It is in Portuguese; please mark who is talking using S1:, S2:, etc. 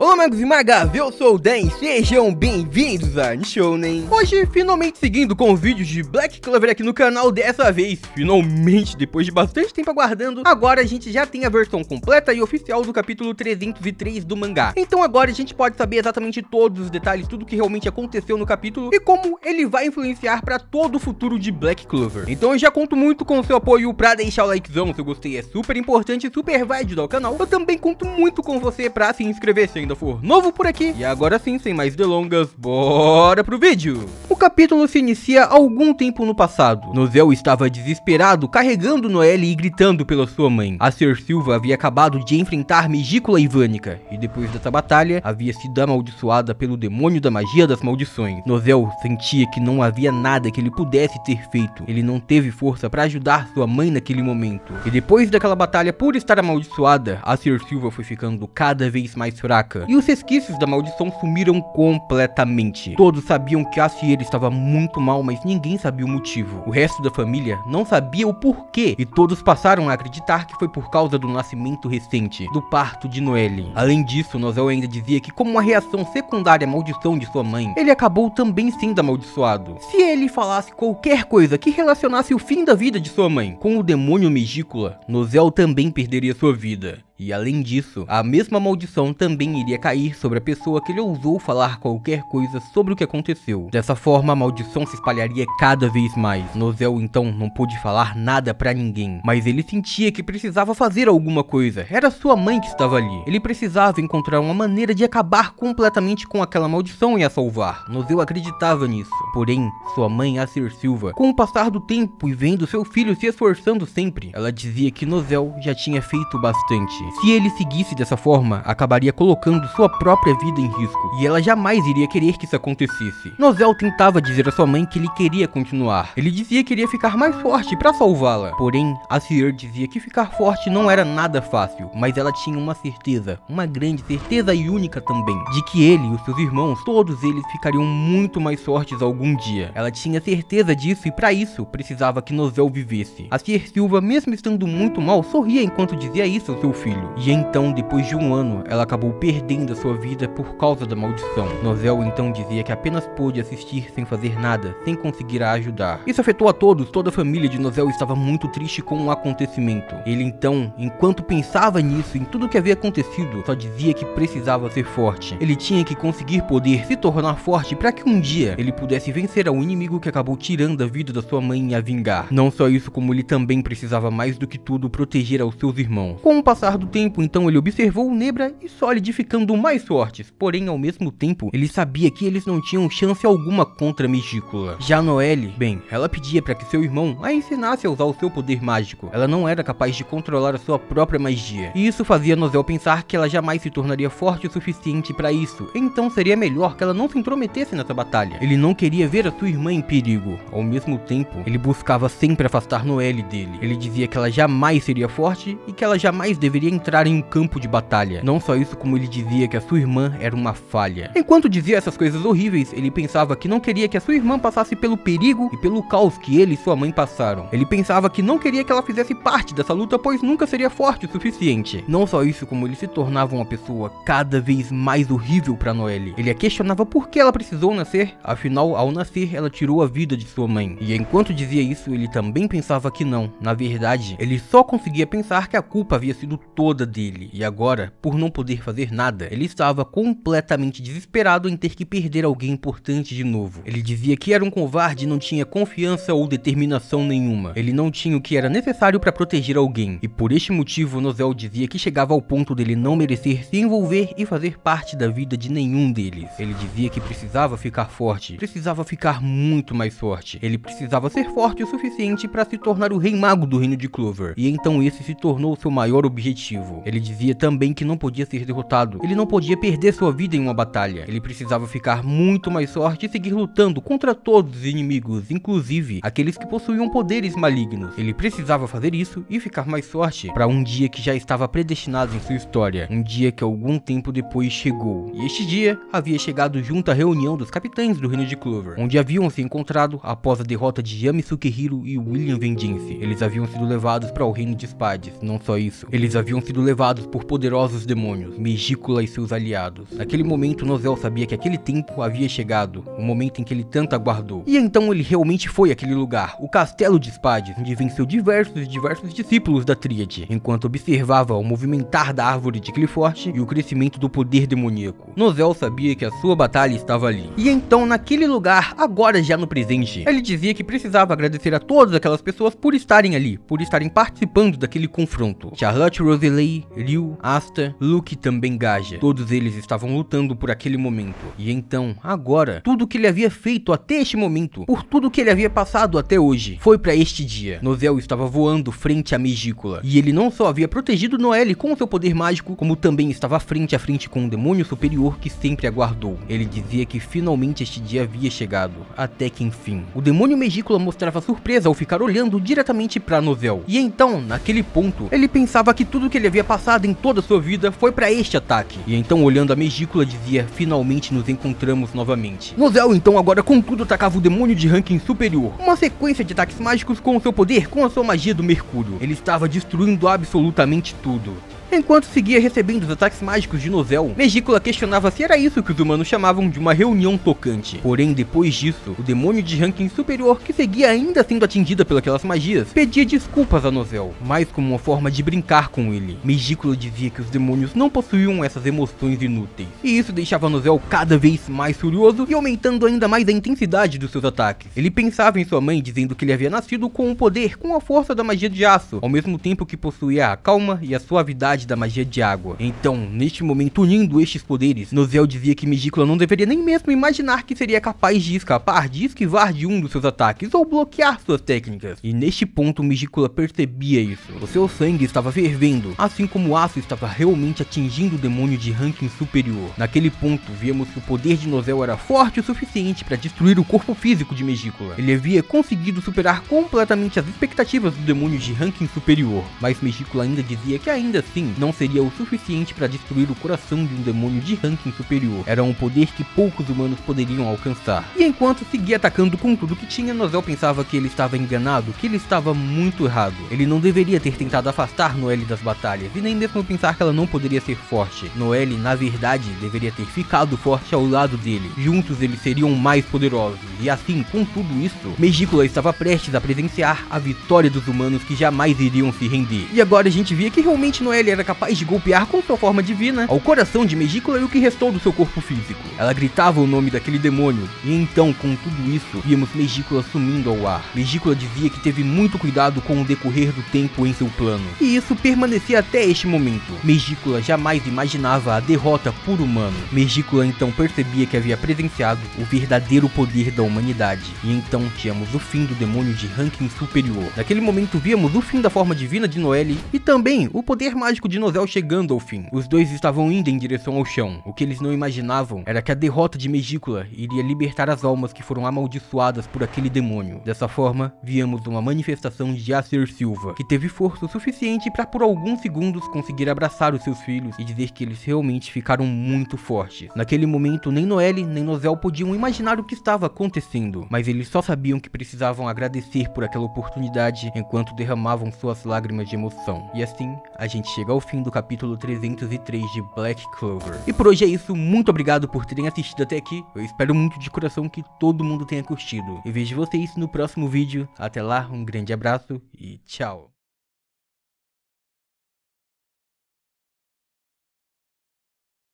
S1: Olá magos e magas, eu sou o Dan, sejam bem-vindos a Shounen. Hoje, finalmente seguindo com os vídeos de Black Clover aqui no canal, dessa vez, finalmente, depois de bastante tempo aguardando, agora a gente já tem a versão completa e oficial do capítulo 303 do mangá. Então agora a gente pode saber exatamente todos os detalhes, tudo que realmente aconteceu no capítulo e como ele vai influenciar para todo o futuro de Black Clover. Então eu já conto muito com o seu apoio pra deixar o likezão, se eu gostei é super importante e super vai ajudar o canal. Eu também conto muito com você pra se inscrever se ainda for novo por aqui. E agora sim, sem mais delongas, bora pro vídeo! O capítulo se inicia algum tempo no passado. Nozel estava desesperado, carregando Noelle e gritando pela sua mãe. A Ser Silva havia acabado de enfrentar Megícula e Vânica, e depois dessa batalha, havia sido amaldiçoada pelo demônio da magia das maldições. Nozel sentia que não havia nada que ele pudesse ter feito. Ele não teve força para ajudar sua mãe naquele momento. E depois daquela batalha, por estar amaldiçoada, a Ser Silva foi ficando cada vez mais fraca, e os resquícios da maldição sumiram completamente. Todos sabiam que a Ciel estava muito mal, mas ninguém sabia o motivo. O resto da família não sabia o porquê, e todos passaram a acreditar que foi por causa do nascimento recente, do parto de Noelle. Além disso, Nozel ainda dizia que, como uma reação secundária à maldição de sua mãe, ele acabou também sendo amaldiçoado. Se ele falasse qualquer coisa que relacionasse o fim da vida de sua mãe com o demônio Megícula, Nozel também perderia sua vida. E além disso, a mesma maldição também iria cair sobre a pessoa que ele ousou falar qualquer coisa sobre o que aconteceu. Dessa forma, a maldição se espalharia cada vez mais. Nozel então não pôde falar nada pra ninguém, mas ele sentia que precisava fazer alguma coisa. Era sua mãe que estava ali. Ele precisava encontrar uma maneira de acabar completamente com aquela maldição e a salvar. Nozel acreditava nisso. Porém, sua mãe, a Ser Silva, com o passar do tempo e vendo seu filho se esforçando sempre, ela dizia que Nozel já tinha feito bastante. Se ele seguisse dessa forma, acabaria colocando sua própria vida em risco, e ela jamais iria querer que isso acontecesse. Nozel tentava dizer à sua mãe que ele queria continuar. Ele dizia que iria ficar mais forte para salvá-la. Porém, a Ciel dizia que ficar forte não era nada fácil, mas ela tinha uma certeza, uma grande certeza e única também, de que ele e os seus irmãos, todos eles ficariam muito mais fortes algum dia. Ela tinha certeza disso e para isso precisava que Nozel vivesse. A Ser Silva, mesmo estando muito mal, sorria enquanto dizia isso ao seu filho. E então, depois de um ano, ela acabou perdendo a sua vida por causa da maldição. Nozel então dizia que apenas pôde assistir sem fazer nada, sem conseguir a ajudar. Isso afetou a todos, toda a família de Nozel estava muito triste com o acontecimento. Ele então, enquanto pensava nisso, em tudo que havia acontecido, só dizia que precisava ser forte. Ele tinha que conseguir poder se tornar forte para que um dia ele pudesse vencer ao inimigo que acabou tirando a vida da sua mãe e a vingar. Não só isso, como ele também precisava mais do que tudo proteger aos seus irmãos. Com o passar do tempo, então ele observou Nebra e Solid ficando mais fortes, porém ao mesmo tempo ele sabia que eles não tinham chance alguma contra Megícula. Já Noelle, bem, ela pedia para que seu irmão a ensinasse a usar o seu poder mágico. Ela não era capaz de controlar a sua própria magia, e isso fazia Nozel pensar que ela jamais se tornaria forte o suficiente para isso, então seria melhor que ela não se intrometesse nessa batalha. Ele não queria ver a sua irmã em perigo. Ao mesmo tempo, ele buscava sempre afastar Noelle dele. Ele dizia que ela jamais seria forte e que ela jamais deveria entrar em um campo de batalha. Não só isso, como ele dizia que a sua irmã era uma falha. Enquanto dizia essas coisas horríveis, ele pensava que não queria que a sua irmã passasse pelo perigo e pelo caos que ele e sua mãe passaram. Ele pensava que não queria que ela fizesse parte dessa luta, pois nunca seria forte o suficiente. Não só isso, como ele se tornava uma pessoa cada vez mais horrível para Noelle. Ele a questionava por que ela precisou nascer, afinal, ao nascer, ela tirou a vida de sua mãe. E enquanto dizia isso, ele também pensava que não. Na verdade, ele só conseguia pensar que a culpa havia sido toda dele, e agora, por não poder fazer nada, ele estava completamente desesperado em ter que perder alguém importante de novo. Ele dizia que era um covarde e não tinha confiança ou determinação nenhuma. Ele não tinha o que era necessário para proteger alguém, e por este motivo Nozel dizia que chegava ao ponto dele não merecer se envolver e fazer parte da vida de nenhum deles. Ele dizia que precisava ficar forte, precisava ficar muito mais forte. Ele precisava ser forte o suficiente para se tornar o rei mago do reino de Clover, e então esse se tornou seu maior objetivo. Ele dizia também que não podia ser derrotado, ele não podia perder sua vida em uma batalha. Ele precisava ficar muito mais forte e seguir lutando contra todos os inimigos, inclusive aqueles que possuíam poderes malignos. Ele precisava fazer isso e ficar mais forte para um dia que já estava predestinado em sua história, um dia que algum tempo depois chegou. E este dia havia chegado junto à reunião dos capitães do reino de Clover, onde haviam se encontrado após a derrota de Yami Sukehiro e William Vengeance. Eles haviam sido levados para o reino de Spades. Não só isso, eles haviam sido levados por poderosos demônios, Megícula e seus aliados. Naquele momento, Nozel sabia que aquele tempo havia chegado, o momento em que ele tanto aguardou. E então ele realmente foi àquele lugar, o Castelo de Spades, onde venceu diversos discípulos da Tríade, enquanto observava o movimentar da árvore de Qliphort e o crescimento do poder demoníaco. Nozel sabia que a sua batalha estava ali. E então, naquele lugar, agora já no presente, ele dizia que precisava agradecer a todas aquelas pessoas por estarem ali, por estarem participando daquele confronto. Charlotte Rosalie, Ryu, Asta, Luke e também Gaja. Todos eles estavam lutando por aquele momento. E então, agora, tudo que ele havia feito até este momento, por tudo que ele havia passado até hoje, foi para este dia. Nozel estava voando frente a Megícula. E ele não só havia protegido Noelle com seu poder mágico, como também estava frente a frente com um demônio superior que sempre aguardou. Ele dizia que finalmente este dia havia chegado, até que enfim. O demônio Megícula mostrava surpresa ao ficar olhando diretamente para Nozel. E então, naquele ponto, ele pensava que tudo que ele havia passado em toda a sua vida foi para este ataque. E então, olhando a Megícula, dizia: finalmente nos encontramos novamente. Nozel então agora contudo atacava o demônio de ranking superior. Uma sequência de ataques mágicos com o seu poder, com a sua magia do Mercúrio. Ele estava destruindo absolutamente tudo. Enquanto seguia recebendo os ataques mágicos de Nozel, Megícula questionava se era isso que os humanos chamavam de uma reunião tocante. Porém, depois disso, o demônio de ranking superior, que seguia ainda sendo atingida pelas magias, pedia desculpas a Nozel, mais como uma forma de brincar com ele. Megícula dizia que os demônios não possuíam essas emoções inúteis, e isso deixava Nozel cada vez mais furioso e aumentando ainda mais a intensidade dos seus ataques. Ele pensava em sua mãe, dizendo que ele havia nascido com o poder, com a força da magia de aço, ao mesmo tempo que possuía a calma e a suavidade da magia de água. Então, neste momento, unindo estes poderes, Nozel dizia que Megícula não deveria nem mesmo imaginar que seria capaz de escapar, de esquivar de um dos seus ataques ou bloquear suas técnicas. E neste ponto, Megícula percebia isso. O seu sangue estava fervendo, assim como o aço estava realmente atingindo o demônio de ranking superior. Naquele ponto, víamos que o poder de Nozel era forte o suficiente para destruir o corpo físico de Megícula. Ele havia conseguido superar completamente as expectativas do demônio de ranking superior, mas Megícula ainda dizia que ainda assim não seria o suficiente para destruir o coração de um demônio de ranking superior. Era um poder que poucos humanos poderiam alcançar. E enquanto seguia atacando com tudo que tinha, Nozel pensava que ele estava enganado, que ele estava muito errado. Ele não deveria ter tentado afastar Noelle das batalhas, e nem mesmo pensar que ela não poderia ser forte. Noelle, na verdade, deveria ter ficado forte ao lado dele. Juntos eles seriam mais poderosos. E assim, com tudo isso, Megícula estava prestes a presenciar a vitória dos humanos que jamais iriam se render. E agora a gente via que realmente Noelle era capaz de golpear com sua forma divina ao coração de Megícula e o que restou do seu corpo físico. Ela gritava o nome daquele demônio, e então, com tudo isso, víamos Megícula sumindo ao ar. Megícula dizia que teve muito cuidado com o decorrer do tempo em seu plano, e isso permanecia até este momento. Megícula jamais imaginava a derrota por humano. Megícula então percebia que havia presenciado o verdadeiro poder da humanidade, e então tínhamos o fim do demônio de ranking superior. Naquele momento víamos o fim da forma divina de Noelle e também o poder mágico de Nozel chegando ao fim. Os dois estavam indo em direção ao chão. O que eles não imaginavam era que a derrota de Megícula iria libertar as almas que foram amaldiçoadas por aquele demônio. Dessa forma, víamos uma manifestação de Acer Silva, que teve força o suficiente para por alguns segundos conseguir abraçar os seus filhos e dizer que eles realmente ficaram muito fortes. Naquele momento, nem Noelle nem Nozel podiam imaginar o que estava acontecendo, mas eles só sabiam que precisavam agradecer por aquela oportunidade enquanto derramavam suas lágrimas de emoção. E assim, a gente chega ao fim do capítulo 303 de Black Clover. E por hoje é isso, muito obrigado por terem assistido até aqui. Eu espero muito de coração que todo mundo tenha curtido. E vejo vocês no próximo vídeo. Até lá, um grande abraço e tchau.